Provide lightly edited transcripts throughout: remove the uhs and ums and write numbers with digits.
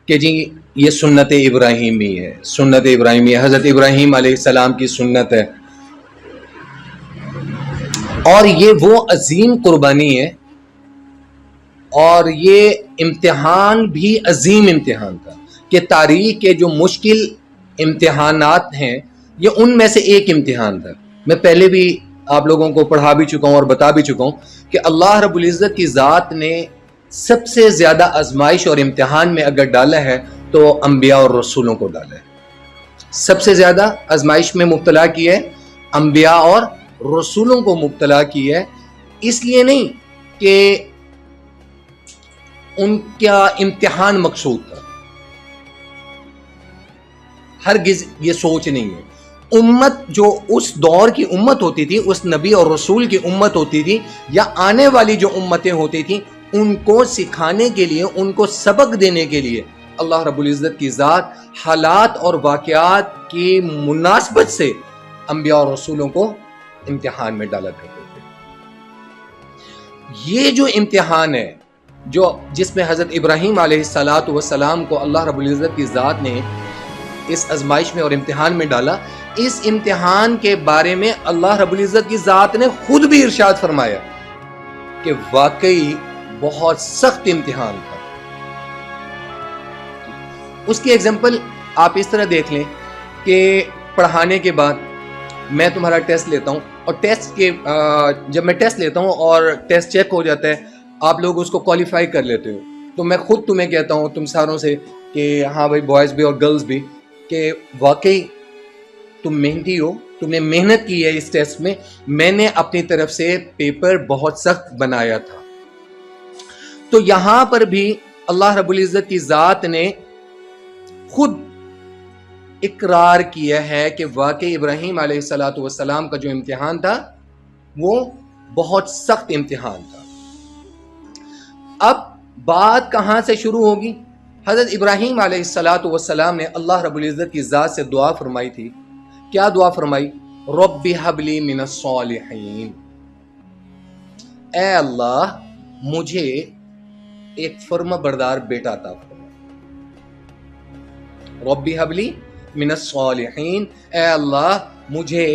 کہ جی یہ سنت ابراہیمی ہے، سنت ابراہیمی ہے، حضرت ابراہیم علیہ السلام کی سنت ہے، اور یہ وہ عظیم قربانی ہے، اور یہ امتحان بھی عظیم امتحان تھا کہ تاریخ کے جو مشکل امتحانات ہیں یہ ان میں سے ایک امتحان تھا۔ میں پہلے بھی آپ لوگوں کو پڑھا بھی چکا ہوں اور بتا بھی چکا ہوں کہ اللہ رب العزت کی ذات نے سب سے زیادہ آزمائش اور امتحان میں اگر ڈالا ہے تو انبیاء اور رسولوں کو ڈالا ہے۔ سب سے زیادہ آزمائش میں مبتلا کیا ہے انبیاء اور رسولوں کو مبتلا کیا ہے، اس لیے نہیں کہ ان کا امتحان مقصود تھا، ہرگز یہ سوچ نہیں ہے۔ امت جو اس دور کی امت ہوتی تھی، اس نبی اور رسول کی امت ہوتی تھی، یا آنے والی جو امتیں ہوتی تھیں، ان کو سکھانے کے لیے، ان کو سبق دینے کے لیے اللہ رب العزت کی ذات حالات اور واقعات کی مناسبت سے انبیاء اور رسولوں کو امتحان میں ڈالا کرتے تھے۔ یہ جو امتحان ہے جس میں حضرت ابراہیم علیہ السلام کو اللہ رب العزت کی ذات نے اس آزمائش میں اور امتحان میں ڈالا، اس امتحان کے بارے میں اللہ رب العزت کی ذات نے خود بھی ارشاد فرمایا کہ واقعی بہت سخت امتحان تھا۔ اس کی ایگزامپل آپ اس طرح دیکھ لیں کہ پڑھانے کے بعد میں تمہارا ٹیسٹ لیتا ہوں، اور ٹیسٹ کے جب میں ٹیسٹ لیتا ہوں اور ٹیسٹ چیک ہو جاتا ہے، آپ لوگ اس کو کوالیفائی کر لیتے ہو، تو میں خود تمہیں کہتا ہوں، تم ساروں سے، کہ ہاں بھائی، بوائز بھی اور گرلز بھی، کہ واقعی تم محنتی ہو، تم نے محنت کی ہے اس ٹیسٹ میں، میں نے اپنی طرف سے پیپر بہت سخت بنایا تھا۔ تو یہاں پر بھی اللہ رب العزت کی ذات نے خود اقرار کیا ہے کہ واقعی ابراہیم علیہ السلام کا جو امتحان تھا وہ بہت سخت امتحان تھا۔ اب بات کہاں سے شروع ہوگی؟ حضرت ابراہیم علیہ السلام نے اللہ رب العزت کی ذات سے دعا فرمائی تھی۔ کیا دعا فرمائی؟ رب ہب لی من الصالحین، اے اللہ مجھے ایک فرما بردار بیٹا عطا فرما۔ رب ہب لی من الصالحین، اے اللہ مجھے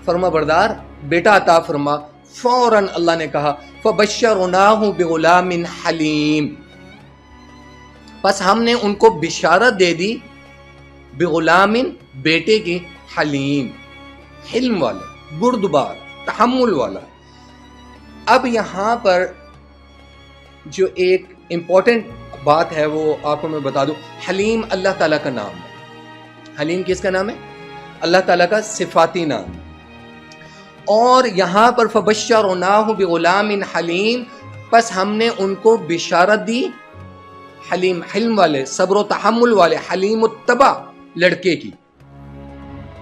فرما بردار بیٹا عطا فرما۔ فوراً اللہ نے کہا فبشرناہ بغلام حلیم، پس ہم نے ان کو بشارت دے دی بغلام، بیٹے کی، حلیم، حلم والا، بردبار، تحمل والا۔ اب یہاں پر جو ایک امپورٹنٹ بات ہے وہ آپ کو میں بتا دوں، حلیم اللہ تعالیٰ کا نام ہے۔ حلیم کس کا نام ہے؟ اللہ تعالیٰ کا صفاتی نام ہے۔ اور یہاں پر فبشرناہ بغلام حلیم، پس ہم نے ان کو بشارت دی حلیم، حلم والے، صبر و تحمل والے، حلیم الطبع لڑکے کی۔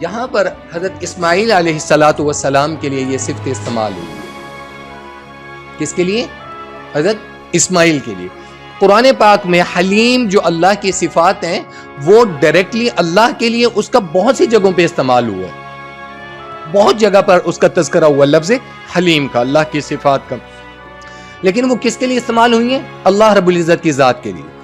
یہاں پر حضرت اسماعیل علیہ السلام کے لیے یہ صفت استعمال ہوئی ہے۔ کس کے لیے؟ حضرت اسماعیل کے لیے۔ قرآن پاک میں حلیم جو اللہ کی صفات ہیں وہ ڈائریکٹلی اللہ کے لیے اس کا بہت سی جگہوں پہ استعمال ہوا ہے، بہت جگہ پر اس کا تذکرہ ہوا لفظ حلیم کا، اللہ کی صفات کا، لیکن وہ کس کے لیے استعمال ہوئی ہیں؟ اللہ رب العزت کی ذات کے لیے۔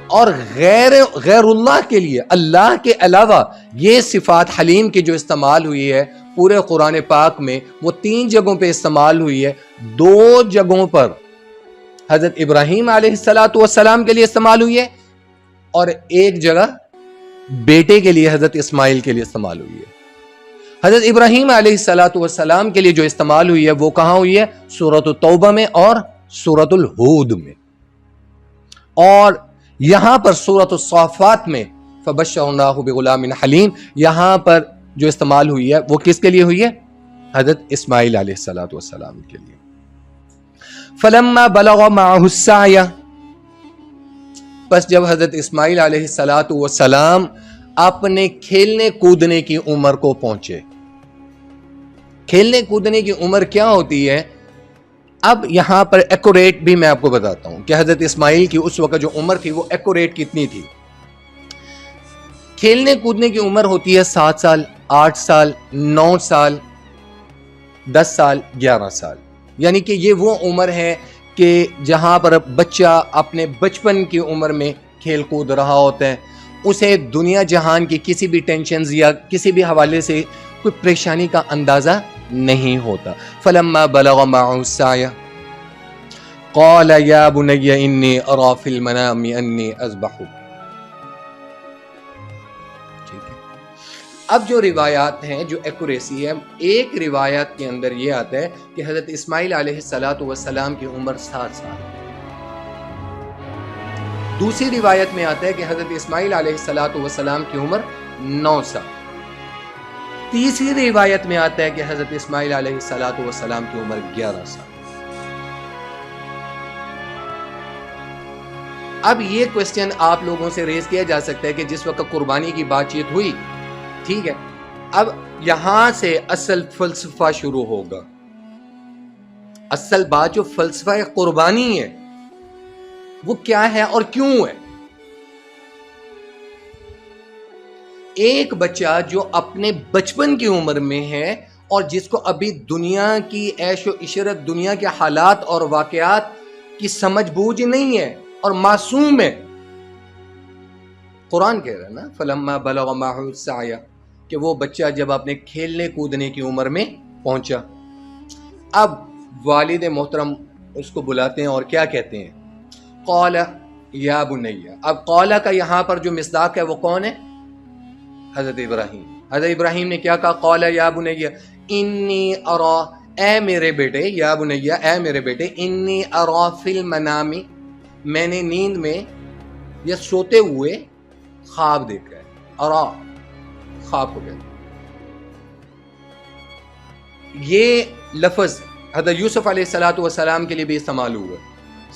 اور غیر اللہ کے لیے، اللہ کے علاوہ یہ صفات حلیم کی جو استعمال ہوئی ہے پورے قرآن پاک میں، وہ 3 جگہوں پہ استعمال ہوئی ہے۔ 2 جگہوں پر حضرت ابراہیم علیہ السلام کے لیے استعمال ہوئی ہے، اور ایک جگہ بیٹے کے لیے حضرت اسماعیل کے لیے استعمال ہوئی ہے۔ حضرت ابراہیم علیہ السلام کے لیے جو استعمال ہوئی ہے وہ کہاں ہوئی ہے؟ سورۃ التوبہ میں اور سورۃ الہود میں، اور یہاں پر سورۃ الصافات میں فبشرناہ بغلام حلیم، یہاں پر جو استعمال ہوئی ہے وہ کس کے لیے ہوئی ہے؟ حضرت اسماعیل علیہ السلام کے لیے۔ فلما بلغ معه السعی، پس جب حضرت اسماعیل علیہ السلام اپنے کھیلنے کودنے کی عمر کو پہنچے۔ کھیلنے کودنے کی عمر کیا ہوتی ہے؟ اب یہاں پر ایکوریٹ بھی میں آپ کو بتاتا ہوں کہ حضرت اسماعیل کی اس وقت جو عمر تھی وہ ایکوریٹ کتنی تھی۔ کھیلنے کودنے کی عمر ہوتی ہے 7 سال، 8 سال، 9 سال، 10 سال، 11 سال، یعنی کہ یہ وہ عمر ہے کہ جہاں پر بچہ اپنے بچپن کی عمر میں کھیل کود رہا ہوتا ہے، اسے دنیا جہان کی کسی بھی ٹینشنز یا کسی بھی حوالے سے کوئی پریشانی کا اندازہ نہیں ہوتا. فلما بلغ معه السعي قال يا بني اني ارى في المنام اني اذبحك. اب جو روایات ہیں، جو ایکوریسی ہے، ایک روایت کے اندر یہ آتا ہے کہ حضرت اسماعیل علیہ السلام کی عمر 7 سال. دوسری روایت میں آتا ہے کہ حضرت اسماعیل علیہ السلام کی عمر 9 سال. تیسری روایت میں آتا ہے کہ حضرت اسماعیل علیہ السلام کی عمر 11 سال. اب یہ کوسچن آپ لوگوں سے ریز کیا جا سکتا ہے کہ جس وقت قربانی کی بات چیت ہوئی، ٹھیک ہے، اب یہاں سے اصل فلسفہ شروع ہوگا. اصل بات جو فلسفہ قربانی ہے وہ کیا ہے اور کیوں ہے. ایک بچہ جو اپنے بچپن کی عمر میں ہے اور جس کو ابھی دنیا کی عیش و عشرت، دنیا کے حالات اور واقعات کی سمجھ بوجھ نہیں ہے اور معصوم ہے. قرآن کہہ رہا ہے نا فلما بلغ معه السعي کہ وہ بچہ جب اپنے کھیلنے کودنے کی عمر میں پہنچا. اب والد محترم اس کو بلاتے ہیں اور کیا کہتے ہیں؟ قال یا بنی. اب قال کا یہاں پر جو مصداق ہے وہ کون ہے؟ حضرت ابراہیم. حضرت ابراہیم نے کیا کہا؟ قال یا بنی انی ارا، اے میرے بیٹے، یا بنی اے میرے بیٹے، انی ارا فی المنام، میں نے نیند میں یا سوتے ہوئے خواب دیکھا ہے. ارا خواب کو کہتے ہیں. یہ لفظ حضرت یوسف علیہ السلام کے لیے بھی استعمال ہوا ہے.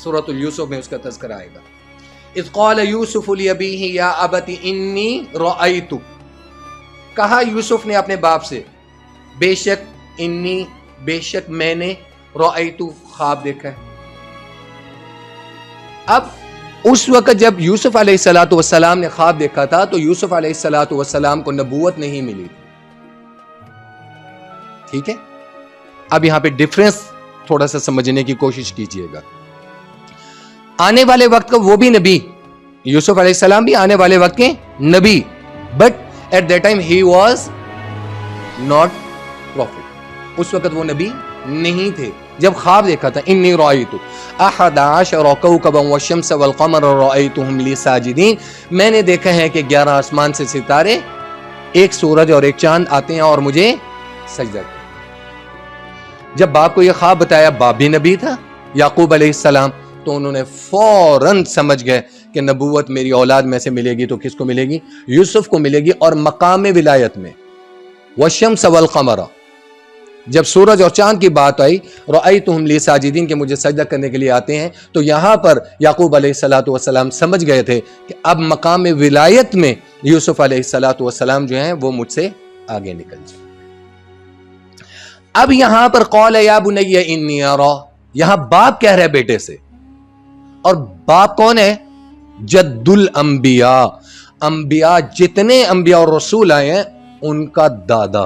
سورۃ یوسف میں اس کا تذکرہ آئے گا. اذ قال یوسف لابیہ یا ابت انی رأیت، کہا یوسف نے اپنے باپ سے، بے شک انی، بے شک میں نے، رأیت خواب دیکھا ہے. اب اس وقت جب یوسف علیہ السلام نے خواب دیکھا تھا تو یوسف علیہ السلام کو نبوت نہیں ملی تھی. ٹھیک ہے، اب یہاں پہ ڈفرنس تھوڑا سا سمجھنے کی کوشش کیجئے گا. آنے والے وقت کا وہ بھی نبی، یوسف علیہ السلام بھی آنے والے وقت کے نبی، but at that time he was not prophet. اس وقت وہ نبی نہیں تھے جب خواب دیکھا تھا. انی رأیت احد عشر کوكبا والشمس والقمر رأیتهم لی ساجدین، میں نے دیکھا ہے کہ 11 آسمان سے ستارے، ایک سورج اور ایک چاند آتے ہیں اور مجھے سجدہ کرتے. جب باپ کو یہ خواب بتایا، باپ بھی نبی تھا یعقوب علیہ السلام، تو انہوں نے فوراً سمجھ گئے کہ نبوت میری اولاد میں سے ملے گی تو کس کو ملے گی؟ یوسف کو ملے گی. اور مقام ولایت میں والشمس والقمر، جب سورج اور چاند کی بات آئی، رأیتہم لی ساجدین کہ مجھے سجدہ کرنے کے لیے آتے ہیں، تو یہاں پر یعقوب علیہ السلام سمجھ گئے تھے کہ اب مقام ولایت میں یوسف علیہ السلام جو ہیں وہ مجھ سے آگے نکل جائیں. اب یہاں پر قال یا بنی انی ارا، یہاں باپ کہہ رہے بیٹے سے، اور باپ کون ہے؟ جد الانبیاء، انبیاء جتنے انبیاء اور رسول آئے ہیں ان کا دادا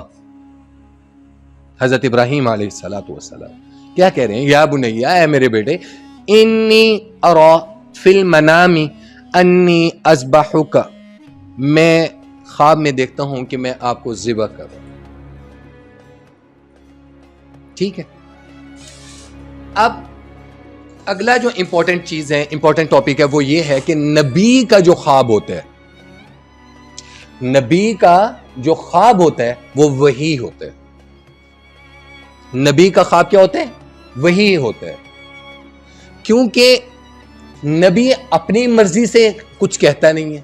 حضرت ابراہیم علیہ السلام. کیا کہہ رہے ہیں؟ یا بنی اے میرے بیٹے، انی ارا فی المنام انی اذبحک، میں خواب میں دیکھتا ہوں کہ میں آپ کو ذبح کروں. ٹھیک ہے، اب اگلا جو امپورٹنٹ چیز ہے، امپورٹنٹ ٹاپک ہے، وہ یہ ہے کہ نبی کا جو خواب ہوتا ہے، نبی کا جو خواب ہوتا ہے وہ وحی ہوتا ہے. نبی کا خواب کیا ہوتا ہے؟ وحی ہوتا ہے. کیونکہ نبی اپنی مرضی سے کچھ کہتا نہیں ہے.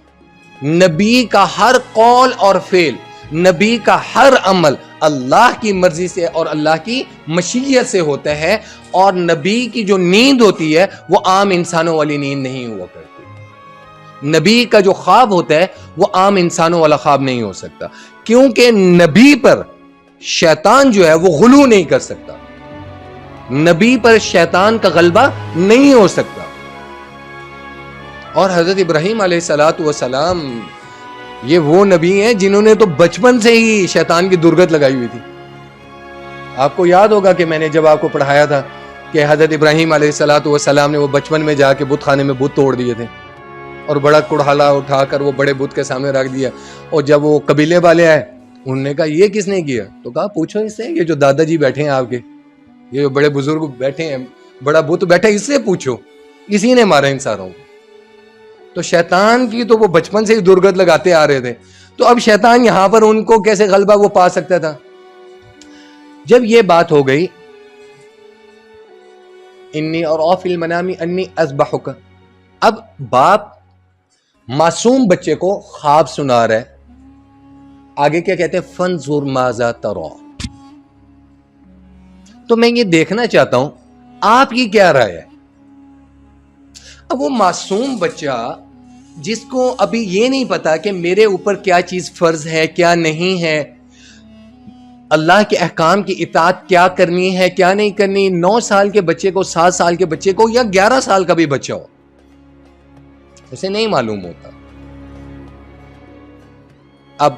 نبی کا ہر قول اور فعل، نبی کا ہر عمل اللہ کی مرضی سے اور اللہ کی مشیت سے ہوتا ہے. اور نبی کی جو نیند ہوتی ہے وہ عام انسانوں والی نیند نہیں ہوا کرتی. نبی کا جو خواب ہوتا ہے وہ عام انسانوں والا خواب نہیں ہو سکتا، کیونکہ نبی پر شیطان جو ہے وہ غلو نہیں کر سکتا. نبی پر شیطان کا غلبہ نہیں ہو سکتا. اور حضرت ابراہیم علیہ السلام یہ وہ نبی ہیں جنہوں نے تو بچپن سے ہی شیطان کی درگت لگائی ہوئی تھی. آپ کو یاد ہوگا کہ میں نے جب آپ کو پڑھایا تھا کہ حضرت ابراہیم علیہ السلام نے وہ بچپن میں جا کے بت خانے میں بت توڑ دیے تھے. اور بڑا کڑھالا اٹھا کر وہ بڑے بت کے سامنے رکھ دیا. اور جب وہ قبیلے والے آئے انہوں نے کہا یہ کس نے کیا؟ تو کہا پوچھو اس سے, یہ جو دادا جی بیٹھے ہیں آپ کے, یہ جو بڑے بزرگ بیٹھے ہیں, بڑا بت بیٹھا ہے, اس سے پوچھو, اسی نے مارا ان ساروں کو. تو شیطان کی تو وہ بچپن سے ہی درگت لگاتے آ رہے تھے, تو اب شیطان یہاں پر ان کو کیسے غلبہ وہ پا سکتا تھا؟ جب یہ بات ہو گئی انی اور فی المنامی انی اذبحک, اب باپ معصوم بچے کو خواب سنا رہا ہے, آگے کیا کہتے ہیں فانظر ماذا تری, تو میں یہ دیکھنا چاہتا ہوں آپ کی کیا رائے ہے. اب وہ معصوم بچہ جس کو ابھی یہ نہیں پتا کہ میرے اوپر کیا چیز فرض ہے کیا نہیں ہے, اللہ کے احکام کی اطاعت کیا کرنی ہے کیا نہیں کرنی, 9 سال کے بچے کو 7 سال کے بچے کو یا 11 سال کا بھی بچہ ہو, اسے نہیں معلوم ہوتا. اب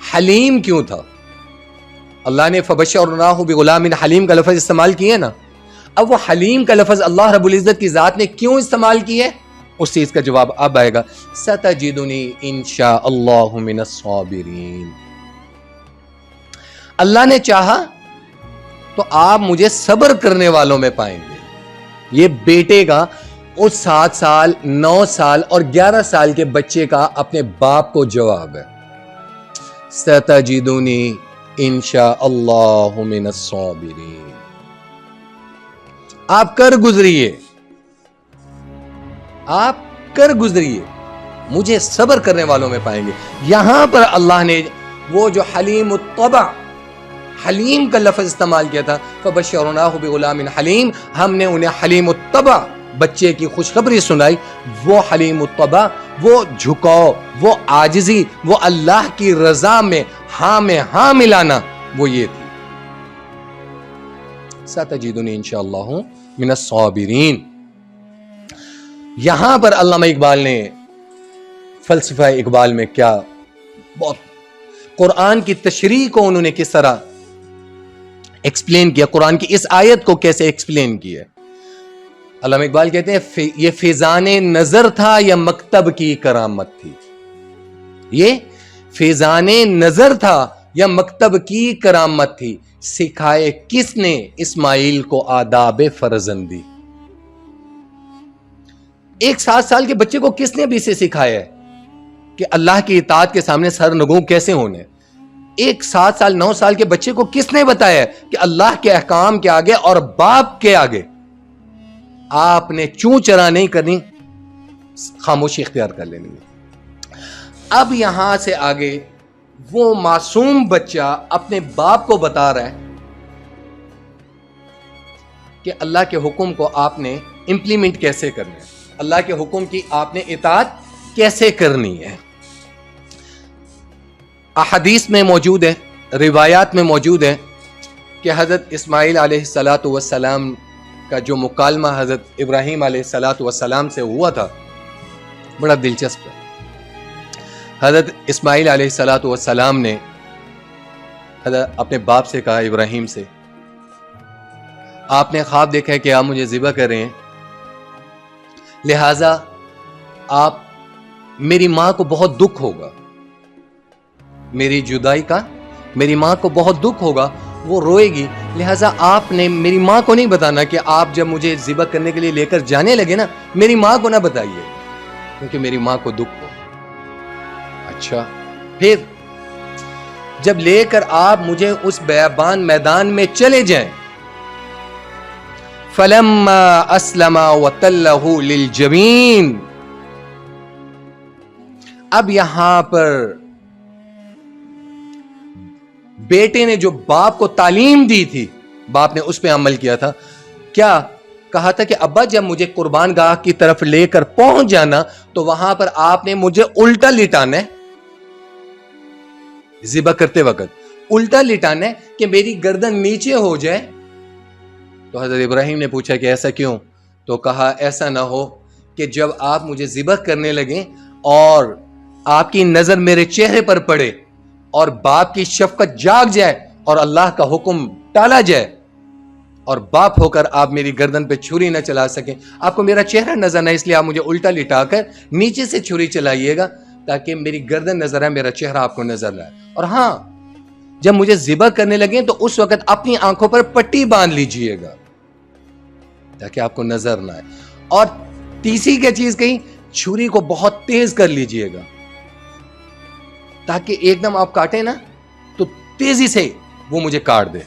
حلیم کیوں تھا؟ اللہ نے فبشرناہ بغلام حلیم کا لفظ استعمال کیا نا. اب وہ حلیم کا لفظ اللہ رب العزت کی ذات نے کیوں استعمال کیا ہے, اس چیز کا جواب اب آئے گا. ستجدنی انشاء اللہ من الصابرین, اللہ نے چاہا تو آپ مجھے صبر کرنے والوں میں پائیں گے. یہ بیٹے کا اس 7 سال 9 سال اور 11 سال کے بچے کا اپنے باپ کو جواب ہے. ستجدنی انشاء اللہ من الصابرین. آپ کر گزریے, آپ کر گزریے, مجھے صبر کرنے والوں میں پائیں گے. یہاں پر اللہ نے وہ جو حلیم الطبع, حلیم کا لفظ استعمال کیا تھا, فبشرناہ بغلام حلیم, ہم نے انہیں حلیم الطبع بچے کی خوشخبری سنائی. وہ حلیم الطبع, وہ جھکاؤ, وہ عاجزی, وہ اللہ کی رضا میں ہاں ملانا, وہ یہ تھی. ستجدنی انشاءاللہ من الصابرین. یہاں پر علامہ اقبال نے فلسفہ اقبال میں کیا بہت قرآن کی تشریح کو انہوں نے کس طرح ایکسپلین کیا, قرآن کی اس آیت کو کیسے ایکسپلین کیا. علامہ اقبال کہتے ہیں یہ فیضان نظر تھا یا مکتب کی کرامت تھی. یہ فیضان نظر تھا یا مکتب کی کرامت تھی, سکھائے کس نے اسماعیل کو آداب فرزندی. ایک 7 سال کے بچے کو کس نے بھی اسے سکھایا ہے کہ اللہ کی اطاعت کے سامنے سر نگوں کیسے ہونے. ایک 7 سال 9 سال کے بچے کو کس نے بتایا ہے کہ اللہ کے احکام کے آگے اور باپ کے آگے آپ نے چوں چرا نہیں کرنی, خاموشی اختیار کر لینی ہے. اب یہاں سے آگے وہ معصوم بچہ اپنے باپ کو بتا رہا ہے کہ اللہ کے حکم کو آپ نے امپلیمنٹ کیسے کرنا ہے, اللہ کے حکم کی آپ نے اطاعت کیسے کرنی ہے. احادیث میں موجود ہے, روایات میں موجود ہے کہ حضرت اسماعیل علیہ الصلاۃ والسلام کا جو مکالمہ حضرت ابراہیم علیہ الصلاۃ والسلام سے ہوا تھا بڑا دلچسپ ہے. حضرت اسماعیل علیہ الصلاۃ والسلام نے حضرت اپنے باپ سے کہا, ابراہیم سے, آپ نے خواب دیکھا ہے کہ آپ مجھے ذبح کر رہے ہیں, لہذا آپ میری ماں کو بہت دکھ ہوگا, میری جدائی کا میری ماں کو بہت دکھ ہوگا, وہ روئے گی, لہذا آپ نے میری ماں کو نہیں بتانا کہ آپ جب مجھے ذبح کرنے کے لیے لے کر جانے لگے نا, میری ماں کو نہ بتائیے کیونکہ میری ماں کو دکھ ہو. اچھا, پھر جب لے کر آپ مجھے اس بیابان میدان میں چلے جائیں, فلما اسلم وتلہ للجبین. اب یہاں پر بیٹے نے جو باپ کو تعلیم دی تھی, باپ نے اس پہ عمل کیا تھا. کیا کہا تھا کہ ابا جب مجھے قربان گاہ کی طرف لے کر پہنچ جانا تو وہاں پر آپ نے مجھے الٹا لٹانا ہے, ذبح کرتے وقت الٹا لٹانا ہے کہ میری گردن نیچے ہو جائے. تو حضرت ابراہیم نے پوچھا کہ ایسا کیوں؟ تو کہا ایسا نہ ہو کہ جب آپ مجھے ذبح کرنے لگیں اور آپ کی نظر میرے چہرے پر پڑے اور باپ کی شفقت جاگ جائے اور اللہ کا حکم ٹالا جائے, اور باپ ہو کر آپ میری گردن پہ چھری نہ چلا سکیں. آپ کو میرا چہرہ نظر نہ، اس لیے آپ مجھے الٹا لٹا کر نیچے سے چھری چلائیے گا تاکہ میری گردن نظر آئے، میرا چہرہ آپ کو نظر نہ آئے. اور ہاں، جب مجھے ذبح کرنے لگیں تو اس وقت اپنی آنکھوں پر پٹی باندھ لیجئے گا تاکہ آپ کو نظر نہ آئے. اور تیسری کیا چیز کہی؟ چھری کو بہت تیز کر لیجئے گا تاکہ ایک دم آپ کاٹیں نا تو تیزی سے وہ مجھے کاٹ دے.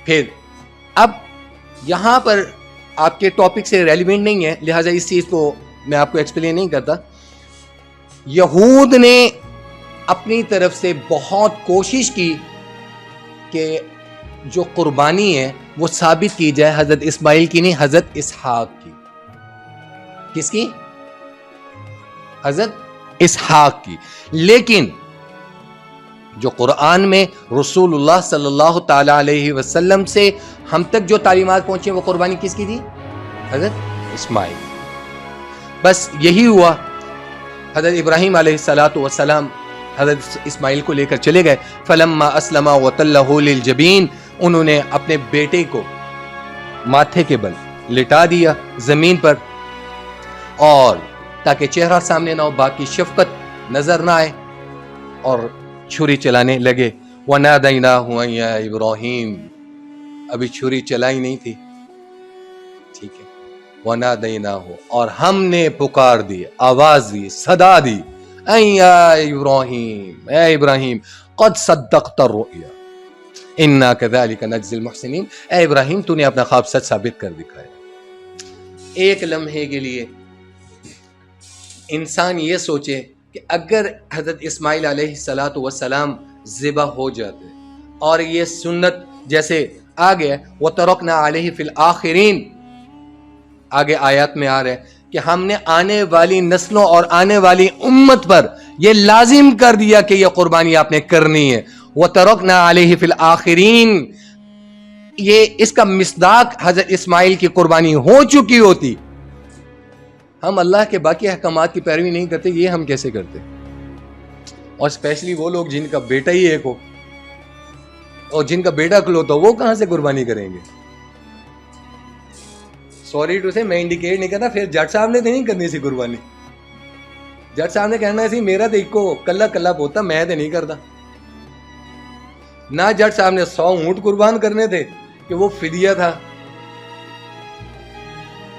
پھر اب یہاں پر آپ کے ٹاپک سے ریلیونٹ نہیں ہے، لہٰذا اس چیز کو میں آپ کو ایکسپلین نہیں کرتا. یہود نے اپنی طرف سے بہت کوشش کی کہ جو قربانی ہے وہ ثابت کی جائے حضرت اسماعیل کی نہیں، حضرت اسحاق کی. کس کی؟ حضرت اسحاق کی. لیکن جو قرآن میں رسول اللہ صلی اللہ تعالی علیہ وسلم سے ہم تک جو تعلیمات پہنچی وہ قربانی کس کی تھی؟ حضرت اسماعیل. بس یہی ہوا. حضرت ابراہیم علیہ السلام حضرت اسماعیل کو لے کر چلے گئے. فلما اسلم وتلہ للجبین، انہوں نے اپنے بیٹے کو ماتھے کے بل لٹا دیا زمین پر، اور تاکہ چہرہ سامنے نہ ہو، باقی شفقت نظر نہ آئے، اور چھری چلانے لگے. وَنَادَيْنَاهُ أَن يَا إِبْرَاهِيمُ، ابھی چھری چلائی نہیں تھی، ٹھیک ہے. وَنَادَيْنَاهُ، اور ہم نے پکار دی، آواز دی، صدا دی. أَن يَا إِبْرَاهِيمُ، اے ابراہیم، قَدْ صَدَّقْتَ الرُّؤْيَا إِنَّا كَذَلِكَ نَجْزِي الْمُحْسِنِينَ، اے ابراہیم تو نے اپنا خواب سچ ثابت کر دکھایا. ایک لمحے کے لیے انسان یہ سوچے کہ اگر حضرت اسماعیل علیہ السلام ذبح ہو جاتے اور یہ سنت جیسے آگے وَتَرَكْنَا عَلَيْهِ فِي الْآخِرِينَ، آگے آیات میں آ رہا ہے کہ ہم نے آنے والی نسلوں اور آنے والی امت پر یہ لازم کر دیا کہ یہ قربانی آپ نے کرنی ہے. وَتَرَكْنَا عَلَيْهِ فِي الْآخِرِينَ، یہ اس کا مصداق حضرت اسماعیل کی قربانی ہو چکی ہوتی. ہم اللہ کے باقی احکامات کی پیروی نہیں کرتے، یہ ہم کیسے کرتے؟ اور اسپیشلی وہ لوگ جن کا بیٹا ہی ایک ہو اور جن کا بیٹا کلوتا ہو، وہ کہاں سے قربانی کریں گے؟ سوری ٹو سے، میں انڈیکیٹ نہیں کرتا، پھر جٹ صاحب نے تو نہیں کرنی سی قربانی. جٹ صاحب نے کہنا سی میرا تو ایک کو کلا کلا پوتا، میں تو نہیں کرتا. نہ جٹ صاحب نے 100 اونٹ قربان کرنے تھے کہ وہ فدیہ تھا.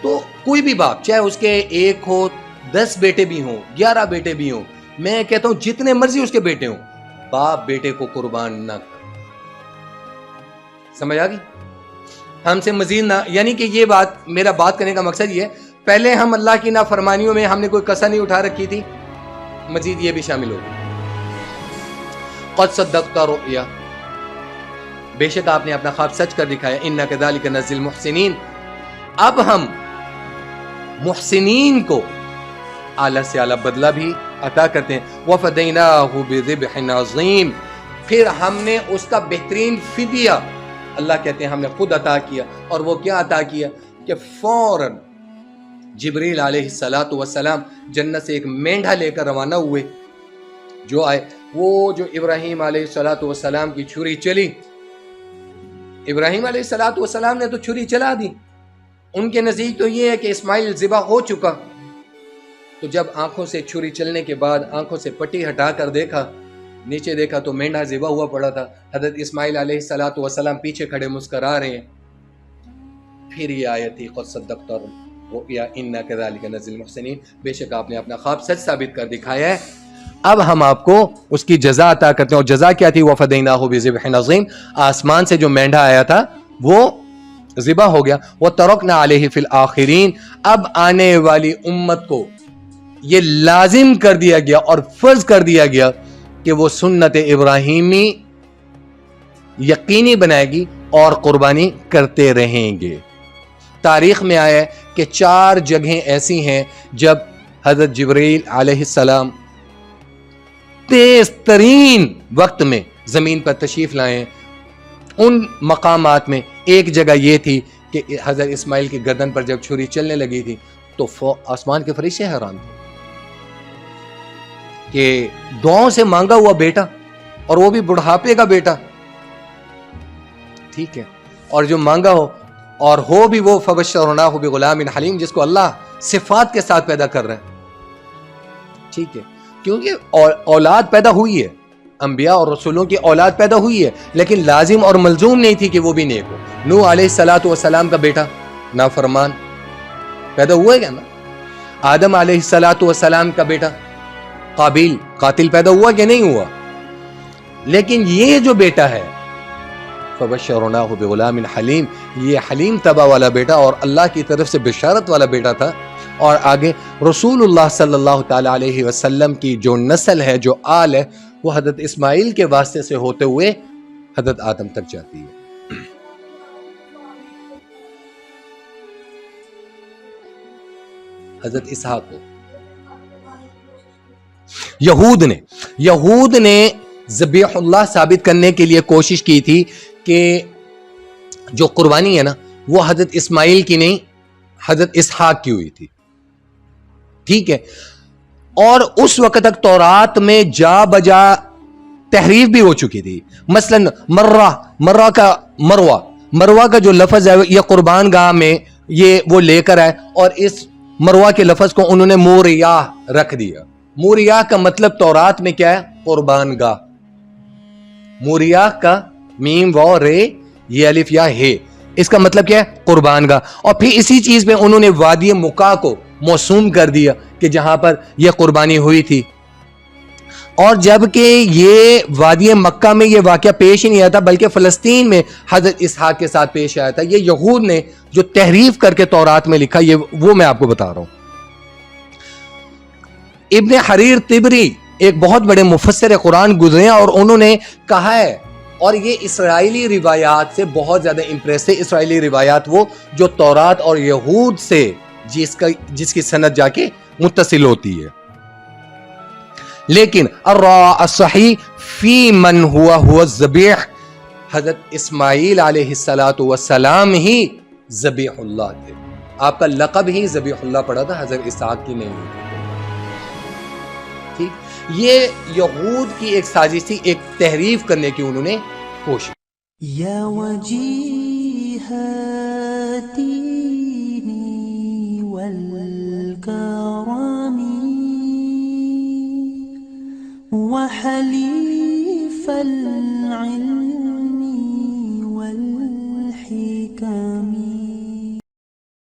تو کوئی بھی باپ، چاہے اس کے 1 ہو، 10 بیٹے بھی ہوں، 11 بیٹے بھی ہوں، میں کہتا ہوں جتنے مرضی اس کے بیٹے ہوں، باپ بیٹے کو قربان نہ کر. سمجھ آ گئی؟ ہم سے مزید نہ، یعنی کہ یہ بات، میرا بات کرنے کا مقصد یہ ہے، پہلے ہم اللہ کی نافرمانیوں میں ہم نے کوئی کسر نہیں اٹھا رکھی تھی، مزید یہ بھی شامل ہوگی. قد صدقت رؤیا، بے شک آپ نے اپنا خواب سچ کر دکھایا. انا کذالک نجزی المحسنین، اب ہم محسنین کو اعلیٰ سے اعلیٰ بدلہ بھی عطا کرتے ہیں. وفدیناہ بذبح عظیم، پھر ہم نے اس کا بہترین فدیہ، اللہ کہتے ہیں ہم نے خود عطا کیا. اور وہ کیا عطا کیا کہ فوراً جبریل علیہ السلام جنت سے ایک مینڈھا لے کر روانہ ہوئے. جو آئے، وہ جو ابراہیم علیہ السلام کی چھری چلی، ابراہیم علیہ السلام نے تو چھری چلا دی. ان کے نزدیک تو یہ ہے کہ اسماعیل ذبح ہو چکا. تو جب آنکھوں سے چھری چلنے کے بعد آنکھوں سے پٹی ہٹا کر دیکھا، نیچے دیکھا تو مینڈھا ذبح ہوا پڑا تھا. حضرت اسماعیل علیہ السلام پیچھے کھڑے مسکرا رہے ہیں. پھر یہ آیت تھی قد صدقت الرؤیا انا کذالک نجزی المحسنین، بے شک آپ نے اپنا خواب سچ ثابت کر دکھایا ہے، اب ہم آپ کو اس کی جزا عطا کرتے ہیں. اور جزا کیا تھی؟ وفدیناہ بذبح عظیم، آسمان سے جو مینڈھا آیا تھا وہ ذبح ہو گیا. وترکنا علیہ فی الآخرین، اب آنے والی امت کو یہ لازم کر دیا گیا اور فرض کر دیا گیا کہ وہ سنت ابراہیمی یقینی بنائے گی اور قربانی کرتے رہیں گے. تاریخ میں آیا ہے کہ 4 جگہیں ایسی ہیں جب حضرت جبرائیل علیہ السلام تیز ترین وقت میں زمین پر تشریف لائے. ان مقامات میں ایک جگہ یہ تھی کہ حضرت اسماعیل کی گردن پر جب چھری چلنے لگی تھی تو آسمان کے فرشتے حیران تھے کہ دعاؤں سے مانگا ہوا بیٹا، اور وہ بھی بڑھاپے کا بیٹا، ٹھیک ہے، اور جو مانگا ہو اور ہو بھی وہ فبشرناہ بغلام حلیم، جس کو اللہ صفات کے ساتھ پیدا کر رہا ہے، ٹھیک ہے، کیونکہ اولاد پیدا ہوئی ہے، انبیاء اور رسولوں کی اولاد پیدا ہوئی ہے، لیکن لازم اور ملزوم نہیں تھی کہ وہ بھی نیک ہو۔ نوح علیہ السلام کا بیٹا نافرمان پیدا ہوا ہے کیا نا؟ آدم علیہ السلام کا بیٹا قابیل قاتل پیدا ہوا کہ نہیں ہوا؟ لیکن یہ جو بیٹا ہے فبشرناہ بغلام حلیم، یہ حلیم طبع والا بیٹا اور اللہ کی طرف سے بشارت والا بیٹا تھا۔ اور آگے رسول اللہ صلی اللہ تعالی علیہ وسلم کی جو نسل ہے، جو آل ہے، وہ حضرت اسماعیل کے واسطے سے ہوتے ہوئے حضرت آدم تک جاتی ہے۔ حضرت اسحاق کو یہود نے ذبیح اللہ ثابت کرنے کے لیے کوشش کی تھی کہ جو قربانی ہے نا وہ حضرت اسماعیل کی نہیں، حضرت اسحاق کی ہوئی تھی، ٹھیک ہے، اور اس وقت تک تورات میں جا بجا تحریف بھی ہو چکی تھی۔ مثلا مروہ کا جو لفظ ہے یہ قربان گاہ میں یہ وہ لے کر آئے، اور اس مروہ کے لفظ کو انہوں نے موریاہ رکھ دیا۔ موریاہ کا مطلب تورات میں کیا ہے؟ قربان گاہ۔ موریاہ کا میم و رے یہ الف یا ہے، اس کا مطلب کیا ہے؟ قربان گاہ۔ اور پھر اسی چیز پہ انہوں نے وادی مکہ کو موسوم کر دیا کہ جہاں پر یہ قربانی ہوئی تھی، اور جبکہ یہ وادی مکہ میں یہ واقعہ پیش ہی نہیں آیا تھا، بلکہ فلسطین میں حضرت اسحاق کے ساتھ پیش آیا تھا۔ یہ یہود نے جو تحریف کر کے تورات میں لکھا، یہ وہ میں آپ کو بتا رہا ہوں۔ ابن حریر طبری ایک بہت بڑے مفسر قرآن گزرے ہیں، اور انہوں نے کہا ہے، اور یہ اسرائیلی روایات سے بہت زیادہ امپریس ہے۔ اسرائیلی روایات وہ جو تورات اور یہود سے جس کی سند جا کے متصل ہوتی ہے، لیکن الصحیح فی من ہوا الذبیح، حضرت اسماعیل علیہ السلام ہی ذبیح اللہ تھے۔ آپ کا لقب ہی ذبیح اللہ پڑا تھا، حضرت اسحاق کی نہیں ہوئی۔ ٹھیک، یہ یہود کی ایک سازش تھی، ایک تحریف کرنے کی انہوں نے کوشش۔ یا وجیہ دینی والکرم وحلیف العلم والحکم